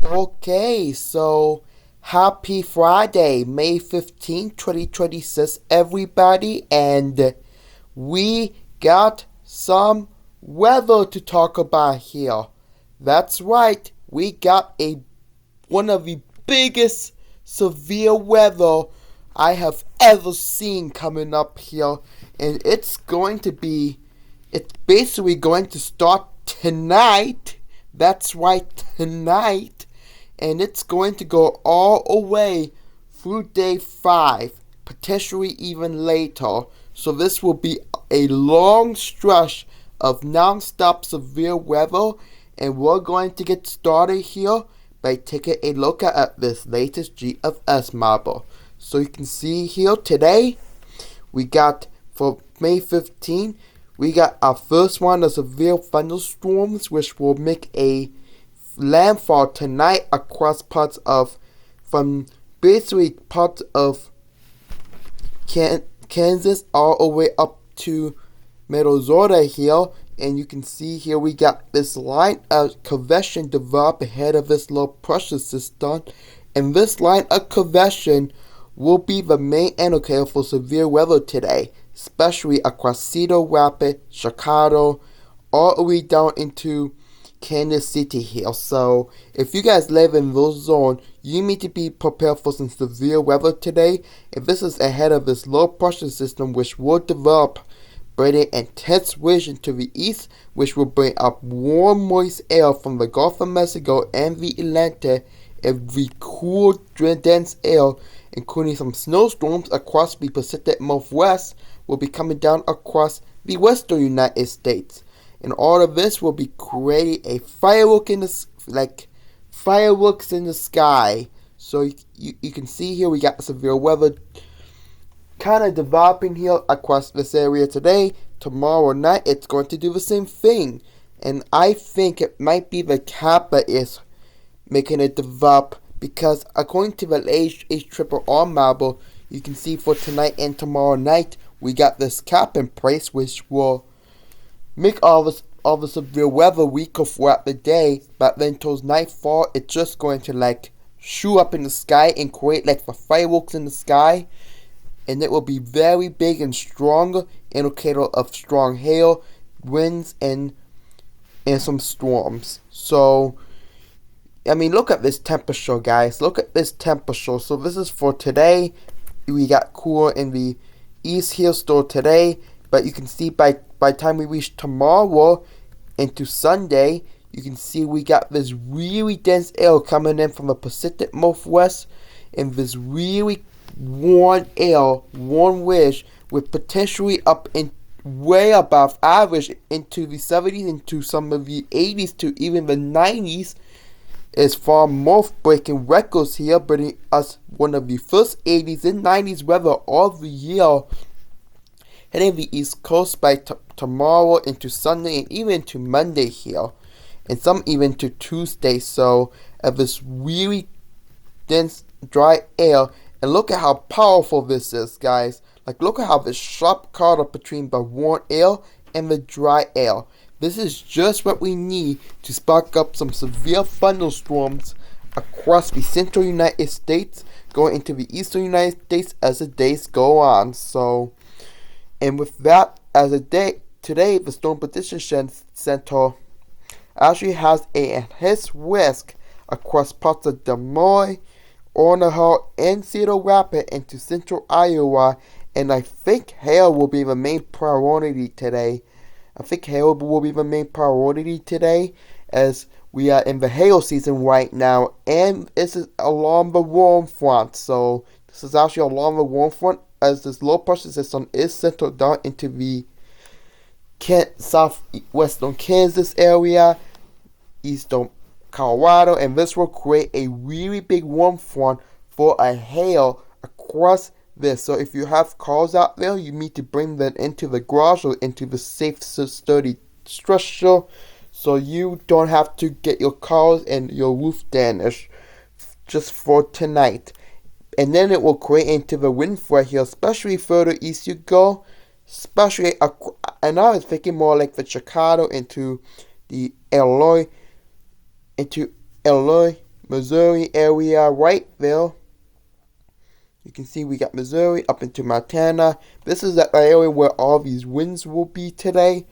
Okay, so happy Friday, May 15th, 2026, everybody, and we got some weather to talk about here. That's right, we got one of the biggest severe weather I have ever seen coming up here, and it's basically going to start tonight. That's right, tonight, and it's going to go all the way through day 5, potentially even later. So this will be a long stretch of non-stop severe weather, and we're going to get started here by taking a look at this latest GFS model. So you can see here today, we got for May 15, we got our first one of severe thunderstorms, which will make a landfall tonight across from basically parts of Kansas all the way up to Minnesota here. And you can see here we got this line of convection developed ahead of this low pressure system. And this line of convection will be the main indicator for severe weather today, especially across Cedar Rapids, Chicago, all the way down into Kansas City here. So if you guys live in those zones, you need to be prepared for some severe weather today. And this is ahead of this low pressure system, which will develop, bringing intense winds to the east, which will bring up warm, moist air from the Gulf of Mexico and the Atlantic, and the cool, dense air, including some snowstorms across the Pacific Northwest, will be coming down across the western United States. And all of this will be creating a fireworks in the sky. So you can see here we got severe weather kind of developing here across this area today. Tomorrow night it's going to do the same thing, and I think it might be the Kappa is making it develop, because according to the H-triple-R model, you can see for tonight and tomorrow night we got this cap in place, which will make all the severe weather weaker throughout the day, but then towards nightfall it's just going to shoot up in the sky and create the fireworks in the sky, and it will be very big and strong, indicator of strong hail, winds, and some storms. So I mean, look at this temperature, guys. Look at this temperature. So this is for today. We got cooler in the east here still today, but you can see by the time we reach tomorrow into Sunday, you can see we got this really dense air coming in from the Pacific Northwest, and this really warm air, warm wind, with potentially up in way above average into the 70s, into some of the 80s to even the 90s. Is far more breaking records here, bringing us one of the first 80s and 90s weather of the year, hitting the East Coast by tomorrow into Sunday and even to Monday here, and some even to Tuesday. So this really dense dry air, and look at how powerful this is, guys. Look at how this sharp cutoff between the warm air and the dry air. This is just what we need to spark up some severe thunderstorms across the central United States, going into the eastern United States as the days go on. So, and with that, today, the Storm Prediction Center actually has a enhanced risk across parts of Des Moines, Omaha, and Cedar Rapids into central Iowa, and I think hail will be the main priority today. As we are in the hail season right now, and this is along the warm front. So this is actually along the warm front, as this low pressure system is centered down into the southwestern Kansas area, eastern Colorado, and this will create a really big warm front for a hail across this. So if you have cars out there, you need to bring them into the garage or into the safe, sturdy structure, so you don't have to get your cars and your roof damaged just for tonight. And then it will create into the wind threat here, especially further east you go, and I was thinking more like the Chicago into Illinois, Missouri area right there. You can see we got Missouri up into Montana. This is the area where all these winds will be today,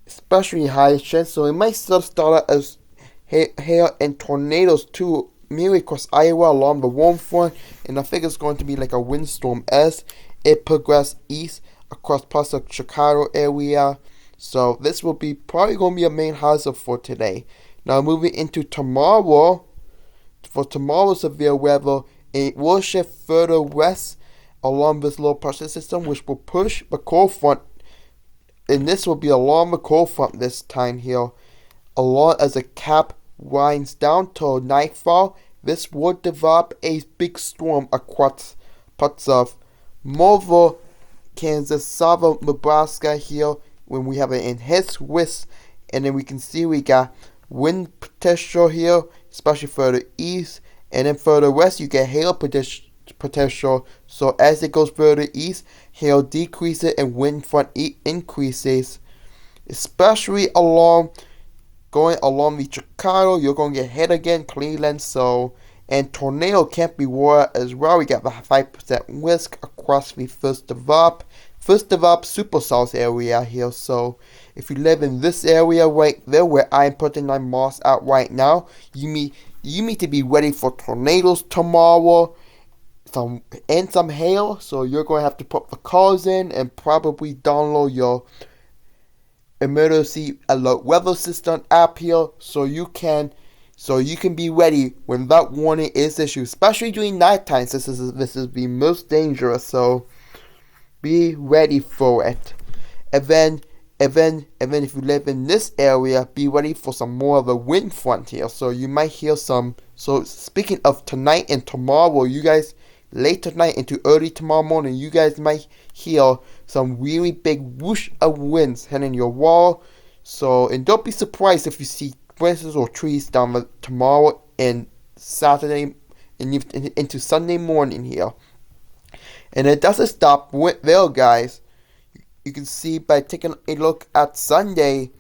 especially high strength. So it might still start out as hail and tornadoes too, mainly across Iowa along the warm front. And I think it's going to be like a windstorm as it progresses east across parts of Chicago area. So this will be probably going to be a main hazard for today. Now moving into tomorrow. For tomorrow's severe weather, it will shift further west along this low pressure system, which will push the cold front, and this will be along the cold front this time here. Along as the cap winds down till nightfall, this will develop a big storm across parts of Mobile, Kansas, southern Nebraska here, when we have an enhanced west, and then we can see we got wind potential here, especially further east, and then further west you get hail potential. So as it goes further east, hail decreases and wind front increases, especially going along the Chicago. You're going to get hit again, Cleveland. So, and tornado can't be worried as well. We got the 5% risk across the first developed supercells area here. So if you live in this area right there where I'm putting my moss out right now, you need to be ready for tornadoes tomorrow, some hail. So you're going to have to put the calls in and probably download your emergency alert weather system app here, so you can be ready when that warning is issued, especially during night times. This is the most dangerous, so be ready for it. And then if you live in this area, be ready for some more of a wind front here. So you might hear some. So speaking of tonight and tomorrow, you guys, late tonight into early tomorrow morning, you guys might hear some really big whoosh of winds hitting your wall. So, and don't be surprised if you see branches or trees down tomorrow and Saturday and into Sunday morning here. And it doesn't stop there, guys. You can see by taking a look at Sunday,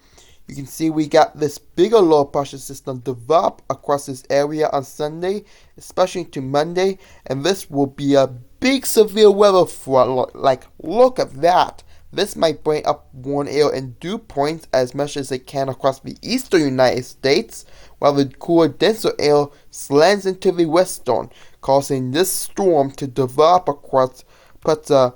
you can see we got this bigger low pressure system develop across this area on Sunday, especially to Monday, and this will be a big severe weather front. Like, look at that. This might bring up warm air and dew points as much as it can across the eastern United States, while the cooler, denser air slants into the western, causing this storm to develop across parts of.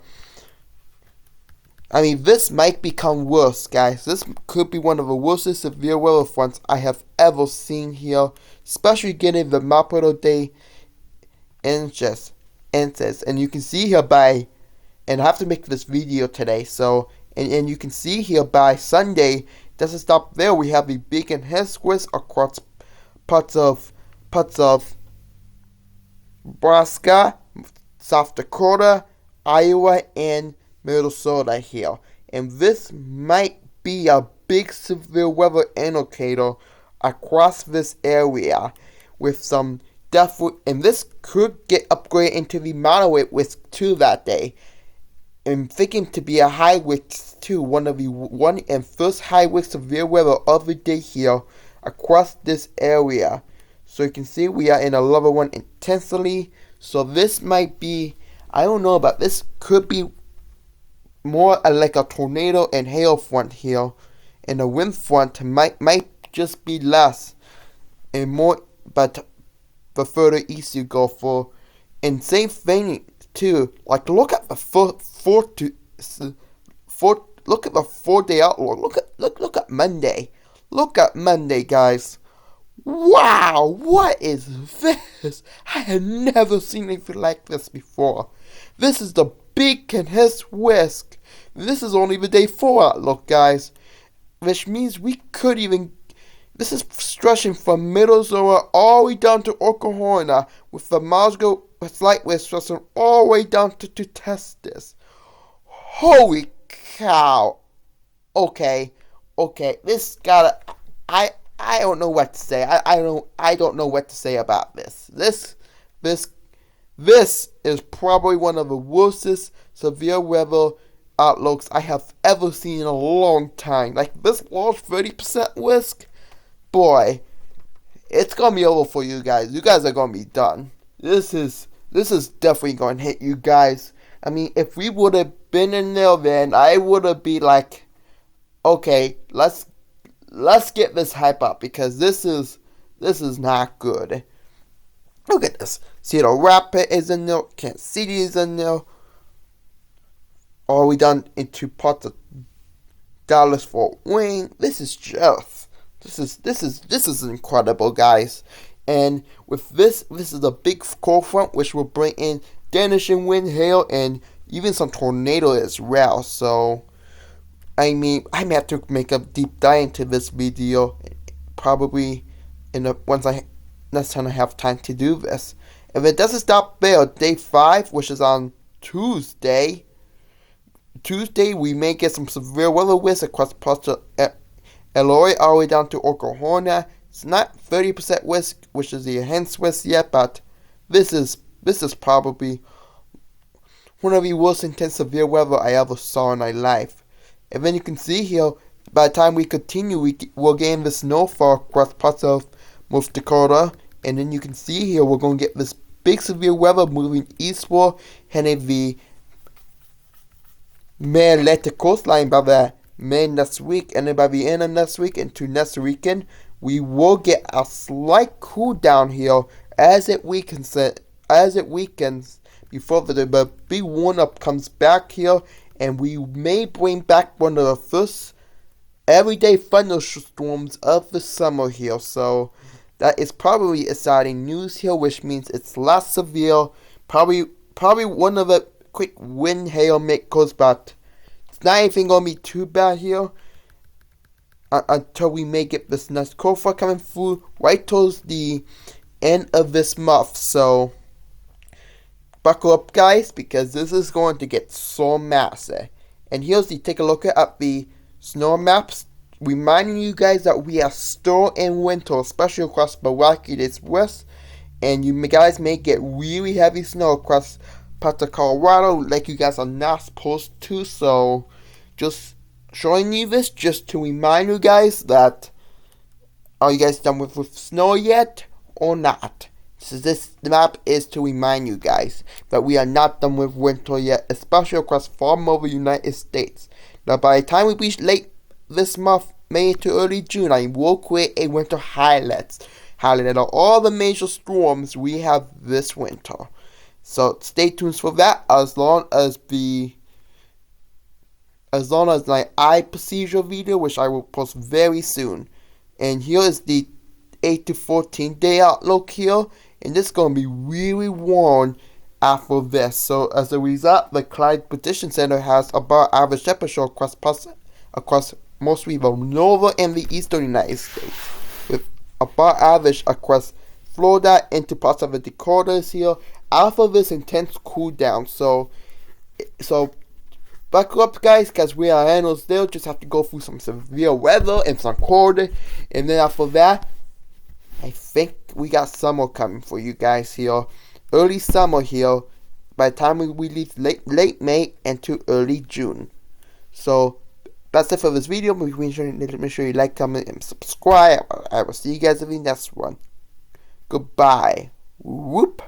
This might become worse, guys. This could be one of the worst severe weather fronts I have ever seen here, especially getting the Memorial Day inches. And you can see here and I have to make this video today, so, and you can see here by Sunday, doesn't stop there. We have the big enhanced squares across parts of Nebraska, South Dakota, Iowa, and Minnesota here. And this might be a big severe weather indicator across this area with some definite, and this could get upgraded into the moderate risk too that day. I'm thinking to be a high risk too, one and first high risk severe weather of the day here across this area. So you can see we are in a level 1 intensity. So this might be, I don't know about this, could be more like a tornado and hail front here, and the wind front might just be less and more, but the further east you go for. And same thing too, like look at the look at the 4-day outlook. Look at Monday. Look at Monday, guys. Wow, what is this? I have never seen anything like this before. This is the big enhanced risk. This is only the day 4 outlook, guys, which means we could even. This is stretching from Minnesota all the way down to Oklahoma, with the Moscow slight wind stretching all the way down to Texas. Holy cow! Okay, this gotta. I don't know what to say. I don't know what to say about this. This is probably one of the worstest severe weather outlooks I have ever seen in a long time. Like this large 30% risk. Boy, it's gonna be over for you guys. You guys are gonna be done. This is definitely gonna hit you guys. I mean, if we would have been in there, then I would have been like, okay, let's get this hype up because this is not good. Look at this. Cedar Rapids is in there. Kansas City is in there. All we done into parts of Dallas Fort Wayne. This is incredible, guys. And with this is a big cold front which will bring in damaging wind, hail, and even some tornado as well. So, I mean, I may have to make a deep dive into this video, probably next time I have time to do this. If it doesn't stop there, day 5, which is on Tuesday, we may get some severe weather winds across parts of Illinois all the way down to Oklahoma. It's not 30% risk, which is the enhanced risk yet, but this is probably one of the worst intense severe weather I ever saw in my life. And then you can see here, by the time we continue, we'll gain the snowfall across parts of North Dakota. And then you can see here, we're going to get this big severe weather moving eastward, heading the Mid-Atlantic coastline by the mid next week. And then by the end of next week into next weekend, we will get a slight cool down here as it weakens before the big warm-up comes back here. And we may bring back one of the first everyday thunderstorms of the summer here. So that is probably exciting news here, which means it's less severe. Probably one of the quick wind hail makers, but it's not even going to be too bad here until we may get this next cold front coming through right towards the end of this month. So buckle up, guys, because this is going to get so massive. And here's take a look at the snow maps, reminding you guys that we are still in winter, especially across Milwaukee this west. And you guys may get really heavy snow across parts of Colorado, like you guys are not supposed to. So just showing you this just to remind you guys that, are you guys done with snow yet or not? So this map is to remind you guys that we are not done with winter yet, especially across far more of the United States. Now, by the time we reach late this month, May to early June, I will create a winter highlight of all the major storms we have this winter. So stay tuned for that, as long as my eye procedure video, which I will post very soon. And here is the 8 to 14 day outlook here. And this is going to be really warm after this. So as a result, the Climate Prediction Center has above average temperature across mostly the northern and the eastern United States, with above average across Florida into parts of the Dakotas here after this intense cool down. So buckle up, guys, because we are almost there. Just have to go through some severe weather and some cold, and then after that, I think we got summer coming for you guys here. Early summer here by the time we leave late May into early June. So that's it for this video. Make sure you like, comment, and subscribe. I will see you guys in the next one. Goodbye. Whoop.